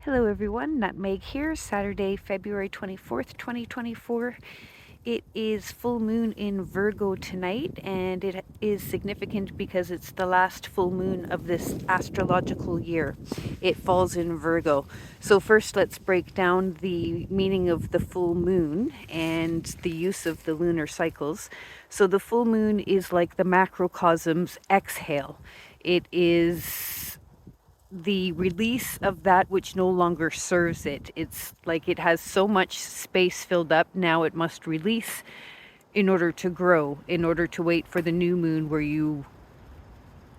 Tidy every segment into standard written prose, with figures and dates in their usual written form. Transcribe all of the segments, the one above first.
Hello everyone, Nutmeg here, Saturday, February 24th, 2024. It is full moon in Virgo tonight, and it is significant because it's the last full moon of this astrological year. It falls in Virgo. So first let's break down the meaning of the full moon and the use of the lunar cycles. So the full moon is like the macrocosm's exhale. It is the release of that which no longer serves it. It's like it has so much space filled up, now it must release in order to grow, in order to wait for the new moon where you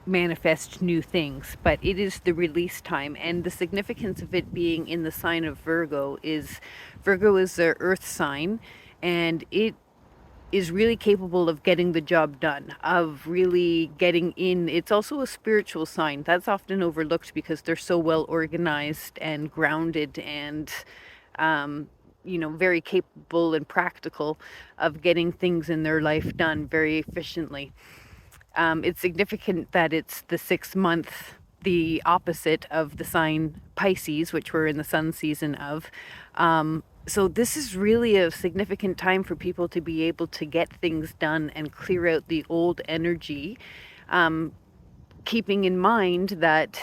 manifest new things. But it is the release time, and the significance of it being in the sign of Virgo is the earth sign, and it is really capable of getting the job done, of really getting in. It's also a spiritual sign. That's often overlooked because they're so well organized and grounded and, very capable and practical of getting things in their life done very efficiently. It's significant that it's the 6 month, the opposite of the sign Pisces, which we're in the sun season of. So this is really a significant time for people to be able to get things done and clear out the old energy, keeping in mind that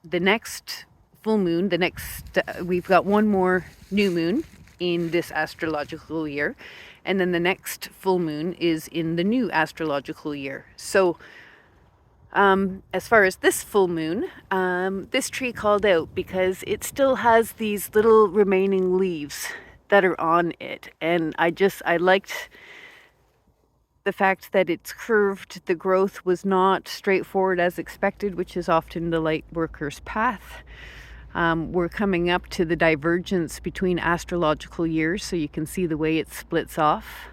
the next full moon, we've got one more new moon in this astrological year, and then the next full moon is in the new astrological year. So as far as this full moon, this tree called out because it still has these little remaining leaves that are on it. And I liked the fact that it's curved. The growth was not straightforward as expected, which is often the Lightworker's path. We're coming up to the divergence between astrological years, so you can see the way it splits off.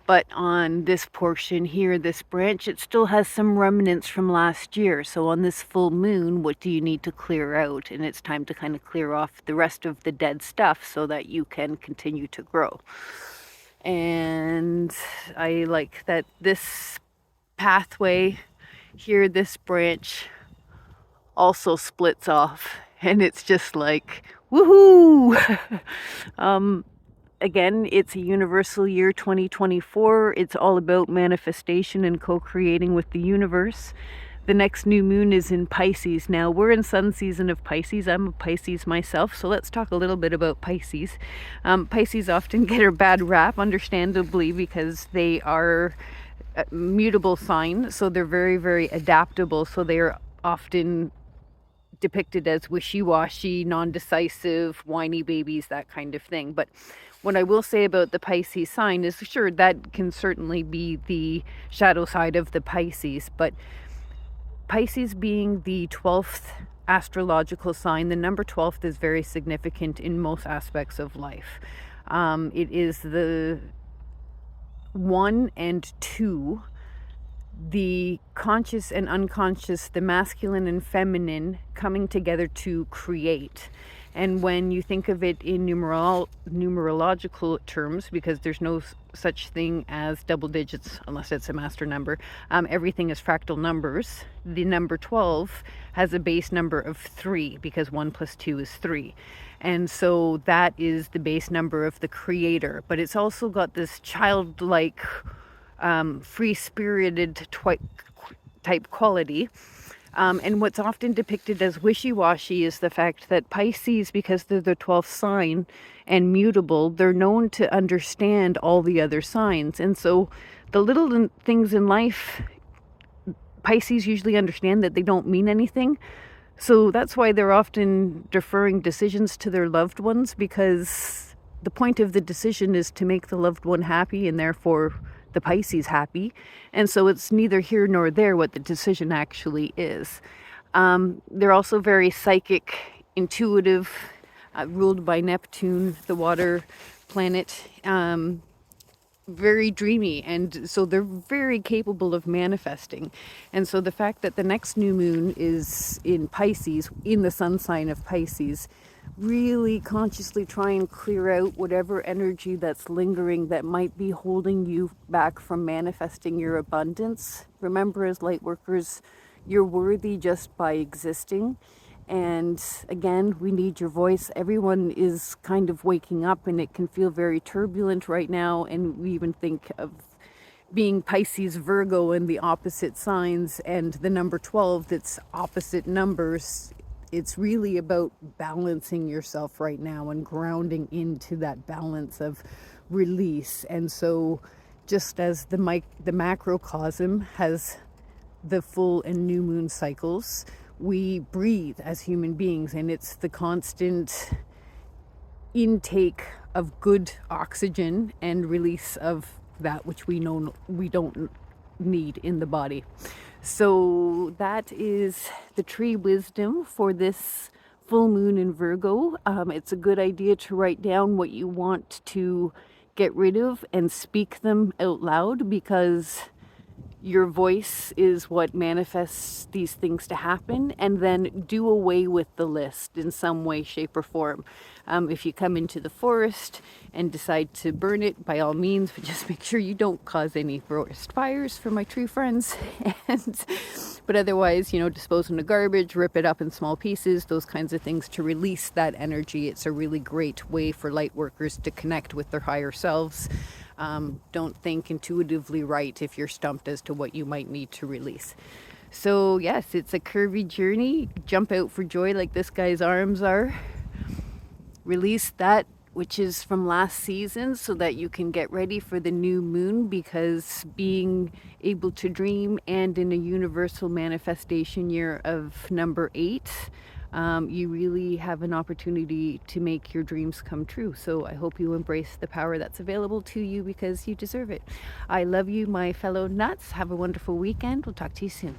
But on this portion here, this branch, it still has some remnants from last year. So on this full moon, what do you need to clear out? And it's time to kind of clear off the rest of the dead stuff so that you can continue to grow. And I like that this pathway here, this branch also splits off. And it's just like, woohoo! Again, it's a universal year, 2024. It's all about manifestation and co-creating with the universe. The next new moon is in Pisces. Now, we're in sun season of Pisces. I'm a Pisces myself, so let's talk a little bit about Pisces. Pisces often get a bad rap, understandably, because they are a mutable sign, so they're very, very adaptable. So they are often depicted as wishy-washy, non-decisive, whiny babies, that kind of thing. But what I will say about the Pisces sign is, sure, that can certainly be the shadow side of the Pisces, but Pisces being the 12th astrological sign, the number 12th is very significant in most aspects of life. It is the 1 and 2, the conscious and unconscious, the masculine and feminine coming together to create. And when you think of it in numerological terms, because there's no such thing as double digits unless it's a master number, everything is fractal numbers. The number 12 has a base number of 3 because 1 plus 2 is 3. And so that is the base number of the creator. But it's also got this childlike, free-spirited type quality. And what's often depicted as wishy-washy is the fact that Pisces, because they're the 12th sign and mutable, they're known to understand all the other signs. And so the little things in life, Pisces usually understand that they don't mean anything. So that's why they're often deferring decisions to their loved ones, because the point of the decision is to make the loved one happy and therefore the Pisces happy. And so it's neither here nor there what the decision actually is. They're also very psychic, intuitive, ruled by Neptune, the water planet, very dreamy, and so they're very capable of manifesting. And so the fact that the next new moon is in Pisces, in the sun sign of Pisces, really consciously try and clear out whatever energy that's lingering that might be holding you back from manifesting your abundance. Remember, as light workers, you're worthy just by existing. And again, we need your voice. Everyone is kind of waking up, and it can feel very turbulent right now. And we even think of being Pisces, Virgo, and the opposite signs, and the number 12 that's opposite numbers. It's really about balancing yourself right now and grounding into that balance of release. And so just as the macrocosm has the full and new moon cycles, we breathe as human beings, and it's the constant intake of good oxygen and release of that which we know we don't need in the body. So that is the tree wisdom for this full moon in Virgo. It's a good idea to write down what you want to get rid of and speak them out loud, because your voice is what manifests these things to happen. And then do away with the list in some way, shape, or form. If you come into the forest and decide to burn it, by all means, but just make sure you don't cause any forest fires for my tree friends. But otherwise, dispose in the garbage, rip it up in small pieces, those kinds of things to release that energy. It's a really great way for light workers to connect with their higher selves. Don't think intuitively right if you're stumped as to what you might need to release. So yes, it's a curvy journey. Jump out for joy like this guy's arms are. Release that which is from last season so that you can get ready for the new moon, because being able to dream, and in a universal manifestation year of number 8, you really have an opportunity to make your dreams come true. So I hope you embrace the power that's available to you, because you deserve it. I love you, my fellow nuts. Have a wonderful weekend. We'll talk to you soon.